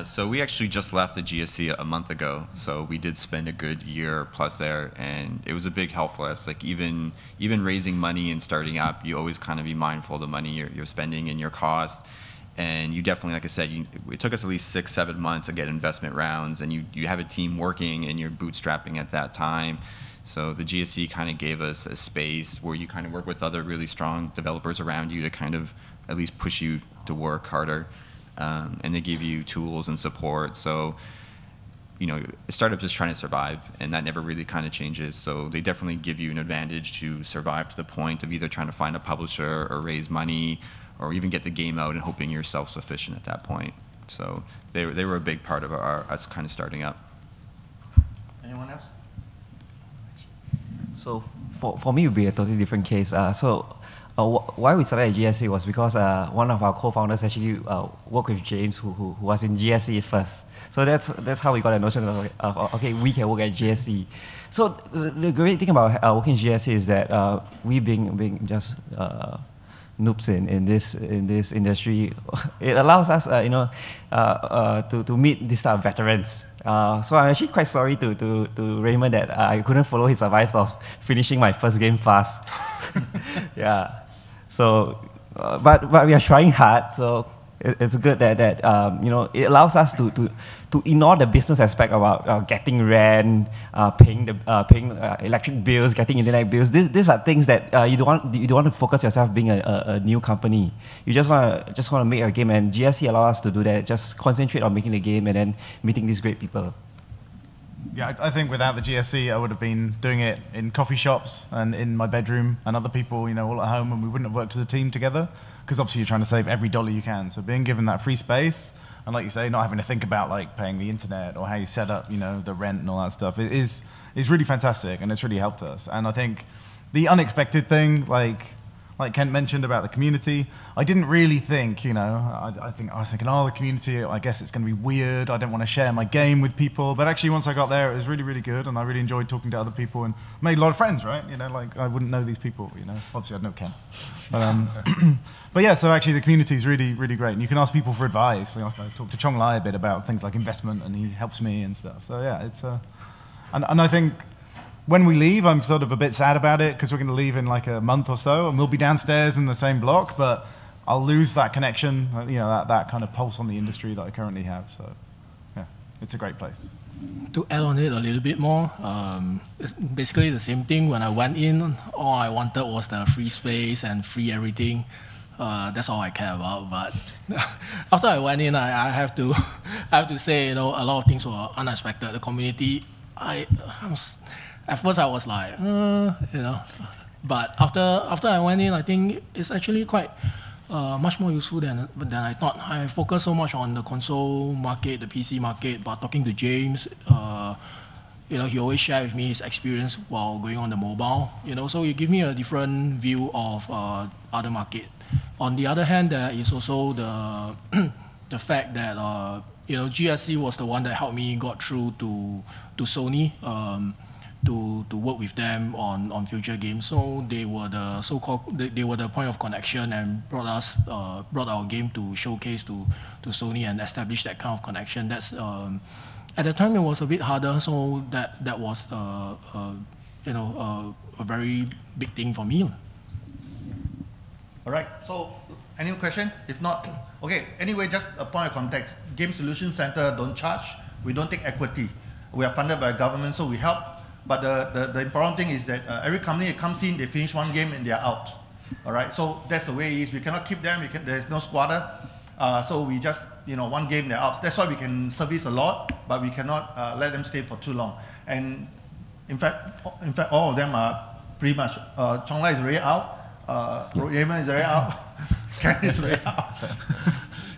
So we actually just left the GSC a month ago, so we did spend a good year plus there, and it was a big help for us. Like even raising money and starting up, you always kind of be mindful of the money you're spending and your cost. And you definitely, like I said, it took us at least 6-7 months to get investment rounds, and you have a team working and you're bootstrapping at that time. So the GSC kind of gave us a space where you kind of work with other really strong developers around you to kind of at least push you to work harder. And they give you tools and support. So, a startup just trying to survive, and that never really kind of changes. So they definitely give you an advantage to survive to the point of either trying to find a publisher or raise money, or even get the game out and hoping you're self-sufficient at that point. So they were a big part of us kind of starting up. Anyone else? So for me, it would be a totally different case. Why we started at GSC was because one of our co-founders actually worked with James, who was in GSC first. So that's how we got a notion of okay, we can work at GSC. So the great thing about working at GSC is that we being just noobs in this industry, it allows us to meet this type of veterans. So I'm actually quite sorry to Raymond that I couldn't follow his advice of finishing my first game fast. Yeah. So, but we are trying hard. So it's good that it allows us to ignore the business aspect about getting rent, paying electric bills, getting internet bills. These are things that you don't want to focus yourself being a new company. You just want to make a game, and GSC allows us to do that. Just concentrate on making the game and then meeting these great people. Yeah, I think without the GSC, I would have been doing it in coffee shops and in my bedroom, and other people, you know, all at home, and we wouldn't have worked as a team together, because obviously you're trying to save every dollar you can. So being given that free space, and like you say, not having to think about like paying the internet or how you set up, you know, the rent and all that stuff, it is really fantastic, and it's really helped us. And I think the unexpected thing, like Kent mentioned about the community, I didn't really think, you know, I was thinking, oh, the community, I guess it's going to be weird, I don't want to share my game with people, but actually once I got there, it was really, really good, and I really enjoyed talking to other people and made a lot of friends, right? You know, like, I wouldn't know these people, you know, obviously I'd know Kent. But yeah, so actually the community is really, really great, and you can ask people for advice. Like, I talked to Chong a bit about things like investment, and he helps me and stuff, so yeah, it's, and I think, when we leave, I'm sort of a bit sad about it, because we're going to leave in like a month or so, and we'll be downstairs in the same block, but I'll lose that connection, you know, that kind of pulse on the industry that I currently have. So, yeah, it's a great place. To add on it a little bit more, it's basically the same thing. When I went in, all I wanted was the free space and free everything. That's all I care about. But after I went in, I have to say, you know, a lot of things were unexpected. The community, at first I was like, you know, but after I went in, I think it's actually quite much more useful than I thought. I focused so much on the console market, the PC market, but talking to James, you know, he always shared with me his experience while going on the mobile, you know, so he give me a different view of other market. On the other hand, there is also the fact that you know, GSC was the one that helped me got through to Sony. To work with them on future games, so they were the so-called they were the point of connection and brought our game to showcase to Sony and establish that kind of connection. That's at the time it was a bit harder, so that was you know, a very big thing for me. All right. So, any question? If not, okay. Anyway, just a point of context. Game Solution Center don't charge. We don't take equity. We are funded by government, so we help. But the important thing is that every company that comes in, they finish one game and they are out. All right, so that's the way it is. We cannot keep them. There's no squatter. So we just, you know, one game they're out. That's why we can service a lot, but we cannot let them stay for too long. And in fact, all of them are pretty much. Chong is already out. Raymond is already out. Ken is already out.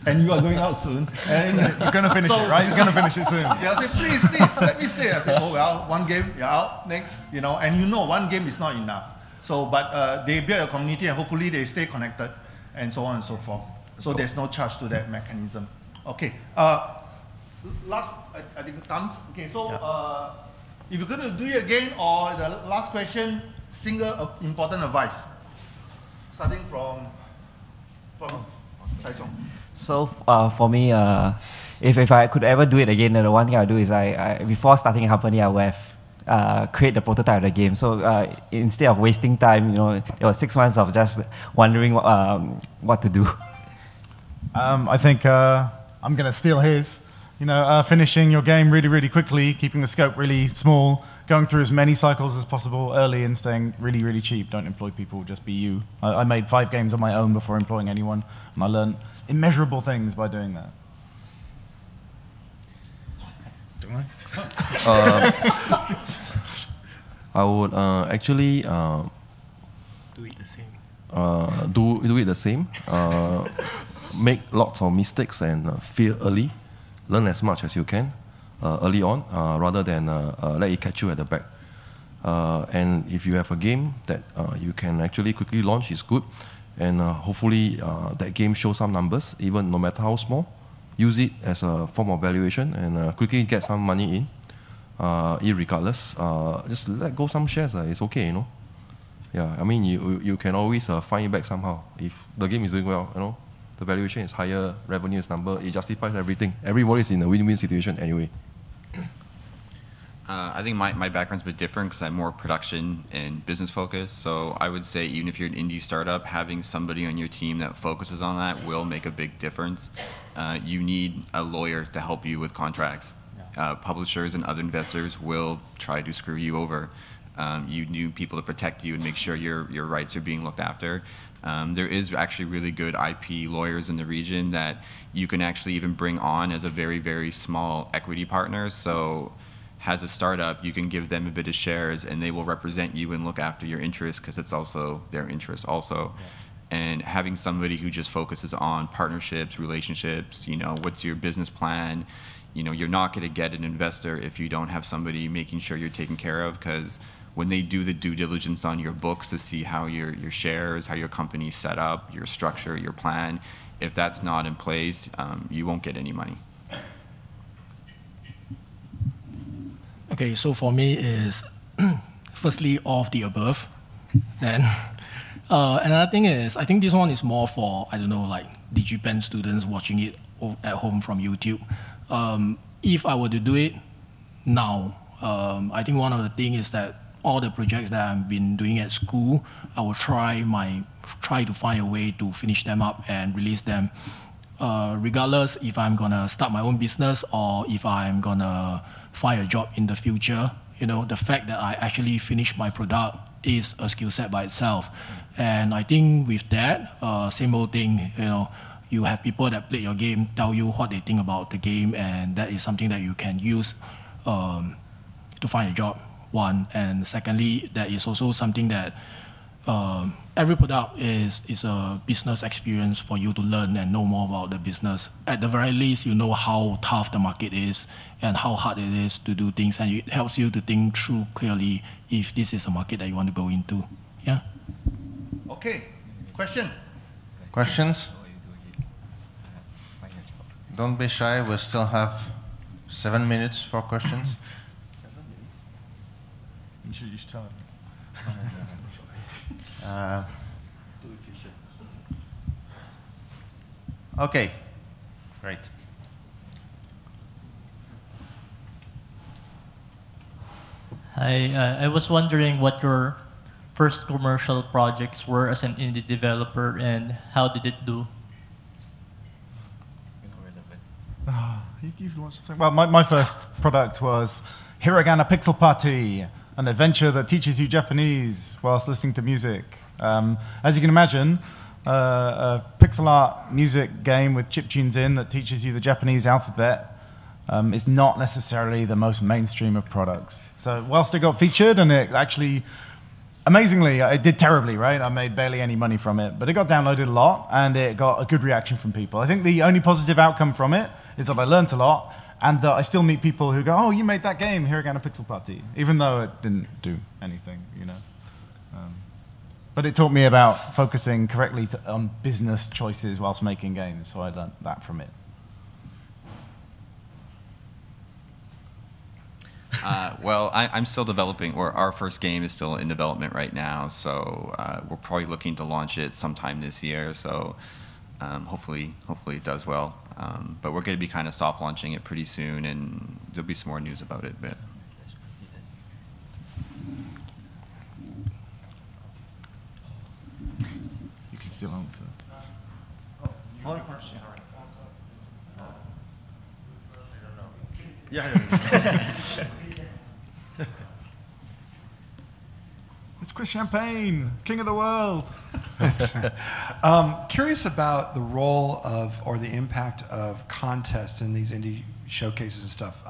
And you are going out soon. And you're going to finish it, right? You're going to finish it soon. Yeah, I say, please, let me stay. I say, oh, well, one game, you're out, next, you know, and you know one game is not enough. So, but they build a community and hopefully they stay connected and so on and so forth. So there's no charge to that mechanism. Okay, last, I think, thumbs. Okay, so if you're going to do it again, or the last question, single important advice. Starting from Chong. So for me, if I could ever do it again, the one thing I do is I before starting a company, I would have create the prototype of the game. So instead of wasting time, you know, it was 6 months of just wondering what to do. I think I'm going to steal his. You know, finishing your game really, really quickly, keeping the scope really small, going through as many cycles as possible early, and staying really, really cheap. Don't employ people, just be you. I made 5 games on my own before employing anyone, and I learned immeasurable things by doing that. I would actually Do it the same. Do it the same. Make lots of mistakes and fail early. Learn as much as you can early on, rather than let it catch you at the back. And if you have a game that you can actually quickly launch, is good. And hopefully that game shows some numbers, even no matter how small. Use it as a form of valuation and quickly get some money in, irregardless. Just let go some shares, it's okay, you know. Yeah, I mean, you can always find it back somehow. If the game is doing well, you know, the valuation is higher, revenue is number, it justifies everything. Everybody is in a win-win situation anyway. I think my background's a bit different because I'm more production and business focused. So I would say even if you're an indie startup, having somebody on your team that focuses on that will make a big difference. You need a lawyer to help you with contracts. Publishers and other investors will try to screw you over. You need people to protect you and make sure your rights are being looked after. There is actually really good IP lawyers in the region that you can actually even bring on as a very, very small equity partner. So has a startup, you can give them a bit of shares and they will represent you and look after your interests because it's also their interest also. Yeah. And having somebody who just focuses on partnerships, relationships, you know, what's your business plan? You know, you're not going to get an investor if you don't have somebody making sure you're taken care of, because when they do the due diligence on your books to see how your shares, how your company's set up, your structure, your plan, if that's not in place, you won't get any money. Okay, so for me is firstly all of the above. Then another thing is, I think this one is more for, I don't know, like DigiPen students watching it at home from YouTube. If I were to do it now, I think one of the things is that all the projects that I've been doing at school, I will try to find a way to finish them up and release them. Regardless if I'm gonna start my own business or if I'm gonna find a job in the future, you know, the fact that I actually finish my product is a skill set by itself. And I think with that, same old thing, you know, you have people that play your game, tell you what they think about the game, and that is something that you can use to find a job, one. And secondly, that is also something that every product is a business experience for you to learn and know more about the business. At the very least, you know how tough the market is and how hard it is to do things, and it helps you to think through clearly if this is a market that you want to go into. Yeah. Okay. Question? Questions? Don't be shy. We still have 7 minutes for questions. You should tell him. Okay, great. Hi, I was wondering what your first commercial projects were as an indie developer and how did it do? You've launched something. Well, my first product was Hiragana Pixel Party, an adventure that teaches you Japanese whilst listening to music. As you can imagine, a pixel art music game with chiptunes in that teaches you the Japanese alphabet is not necessarily the most mainstream of products. So whilst it got featured and it actually, amazingly, it did terribly, right? I made barely any money from it, but it got downloaded a lot and it got a good reaction from people. I think the only positive outcome from it is that I learned a lot and that I still meet people who go, oh, you made that game, Hiragana Pixel Party, even though it didn't do anything, you know. But it taught me about focusing correctly on business choices whilst making games, so I learned that from it. Well, I'm still developing, or our first game is still in development right now, so we're probably looking to launch it sometime this year, so hopefully it does well. But we're going to be kind of soft launching it pretty soon, and there'll be some more news about it. But You can still answer. It's Chris Champagne, king of the world. Curious about the role of, or the impact of contests in these indie showcases and stuff.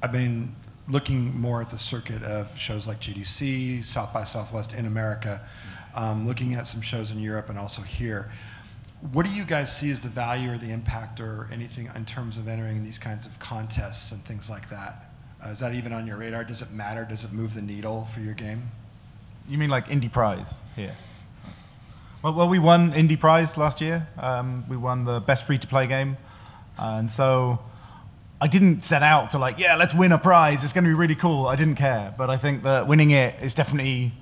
I've been looking more at the circuit of shows like GDC, South by Southwest in America, looking at some shows in Europe and also here. What do you guys see as the value or the impact or anything in terms of entering these kinds of contests and things like that? Is that even on your radar? Does it matter? Does it move the needle for your game? You mean like Indie Prize here? Well, we won Indie Prize last year. We won the best free-to-play game. And so I didn't set out to like, yeah, let's win a prize. It's going to be really cool. I didn't care. But I think that winning it is definitely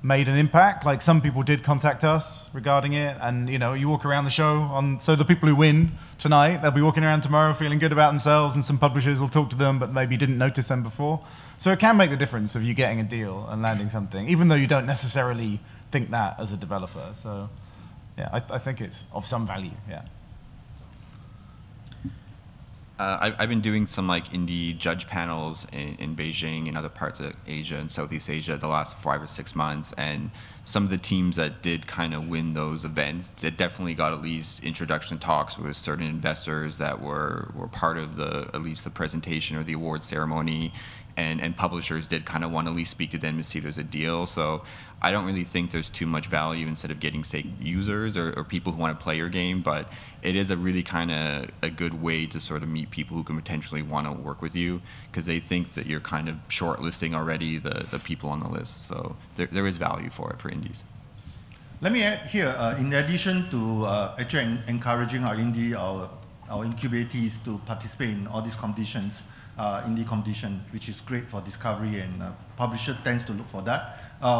made an impact. Like some people did contact us regarding it. And, you know, you walk around the show. So the people who win tonight, they'll be walking around tomorrow feeling good about themselves. And some publishers will talk to them, but maybe didn't notice them before. So it can make the difference of you getting a deal and landing something, even though you don't necessarily think that as a developer. So, yeah, I think it's of some value, yeah. I've been doing some like indie judge panels in Beijing and other parts of Asia and Southeast Asia the last 5 or 6 months, and some of the teams that did kind of win those events, they definitely got at least introduction talks with certain investors that were part of at least the presentation or the award ceremony, and publishers did kind of want to at least speak to them to see if there's a deal. So I don't really think there's too much value instead of getting, say, users or people who want to play your game, but it is a really kind of a good way to sort of meet people who can potentially want to work with you because they think that you're kind of shortlisting already the people on the list. So there is value for it for indies. Let me add here, in addition to actually encouraging our indie, our incubatees to participate in all these competitions, indie competition, which is great for discovery, and publisher tends to look for that.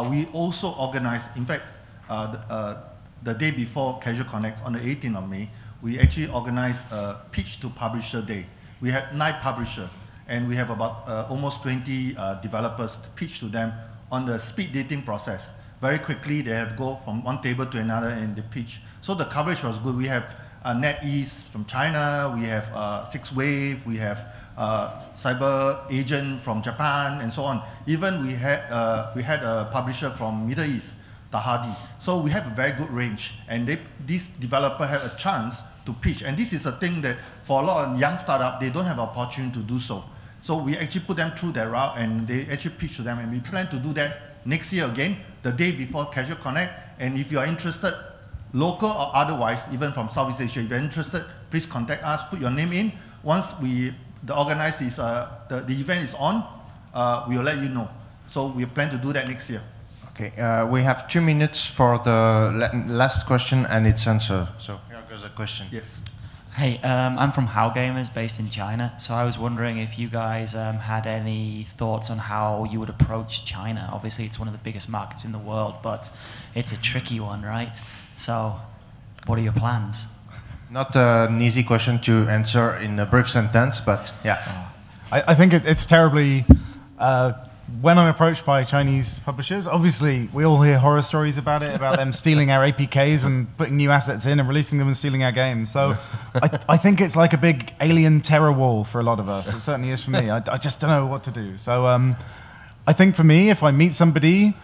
We also organize, in fact, the day before Casual Connect, on the 18th of May, we actually organized a pitch to publisher day. We had 9 publishers, and we have about almost 20 developers to pitch to them on the speed dating process. Very quickly, they have go from one table to another and they pitch. So the coverage was good. We have NetEase from China, we have 6Wave, we have Cyber Agent from Japan, and so on. Even we had a publisher from Middle East, Tahadi. So we have a very good range, and these developers have a chance to pitch. And this is a thing that for a lot of young startups, they don't have an opportunity to do so. So we actually put them through that route, and they actually pitch to them, and we plan to do that next year again, the day before Casual Connect. And if you are interested, local or otherwise, even from Southeast Asia, if you're interested, please contact us, put your name in. Once the event is on, we will let you know. So we plan to do that next year. Okay, we have 2 minutes for the last question and its answer. So here goes a question. Yes. Hey, I'm from How Gamers, based in China. So I was wondering if you guys had any thoughts on how you would approach China. Obviously, it's one of the biggest markets in the world, but it's a tricky one, right? So what are your plans? Not an easy question to answer in a brief sentence, but yeah. I think it's terribly, when I'm approached by Chinese publishers, obviously we all hear horror stories about it, about them stealing our APKs and putting new assets in and releasing them and stealing our games. So I think it's like a big alien terror wall for a lot of us. It certainly is for me. I just don't know what to do. So I think for me, if I meet somebody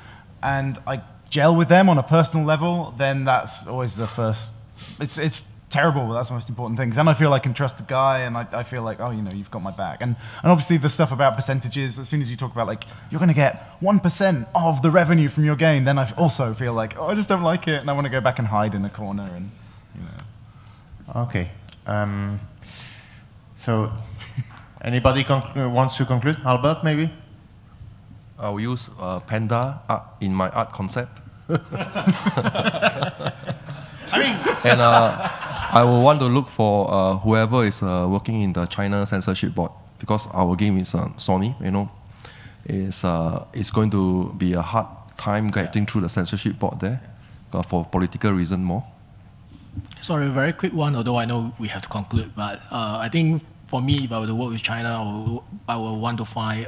and I gel with them on a personal level, then that's always the first. It's terrible, but that's the most important thing. Then I feel I can trust the guy, and I feel like, oh, you know, you've got my back. And obviously the stuff about percentages, as soon as you talk about like, you're going to get 1% of the revenue from your game, then I also feel like, oh, I just don't like it, and I want to go back and hide in a corner, and, you know. Okay. So, anybody wants to conclude? Albert, maybe? I will use Panda in my art concept. I mean, and I will want to look for whoever is working in the China censorship board, because our game is Sony, you know. It's going to be a hard time getting through the censorship board there for political reason more. Sorry, a very quick one, although I know we have to conclude, but I think for me, if I were to work with China, I would want to find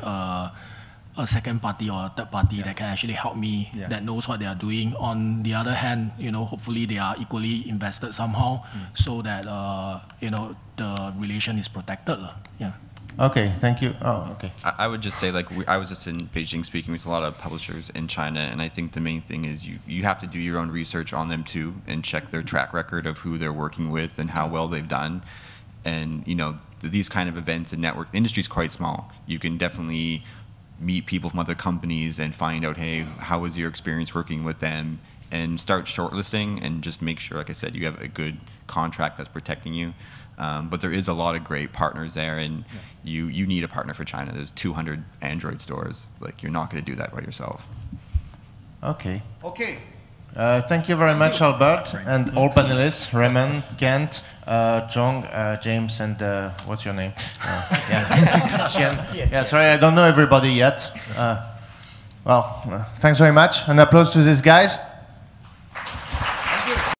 a second party or a third party that can actually help me, that knows what they are doing. On the other hand, you know, hopefully they are equally invested somehow, so that you know, the relation is protected. Yeah. Okay, thank you. Oh, okay. I would just say, like, I was just in Beijing speaking with a lot of publishers in China, and I think the main thing is you have to do your own research on them too, and check their track record of who they're working with and how well they've done. And you know, these kind of events and network, the industry is quite small. You can definitely meet people from other companies and find out, hey, how was your experience working with them, and start shortlisting, and just make sure, like I said, you have a good contract that's protecting you. But there is a lot of great partners there, and you need a partner for China. There's 200 Android stores. Like, you're not going to do that by yourself. Okay. Okay. Thank you very much, Albert, and all panelists, Raymond, Kent, Chong, James, and what's your name? Chian. Yeah, sorry, I don't know everybody yet. Well, thanks very much. An applause to these guys.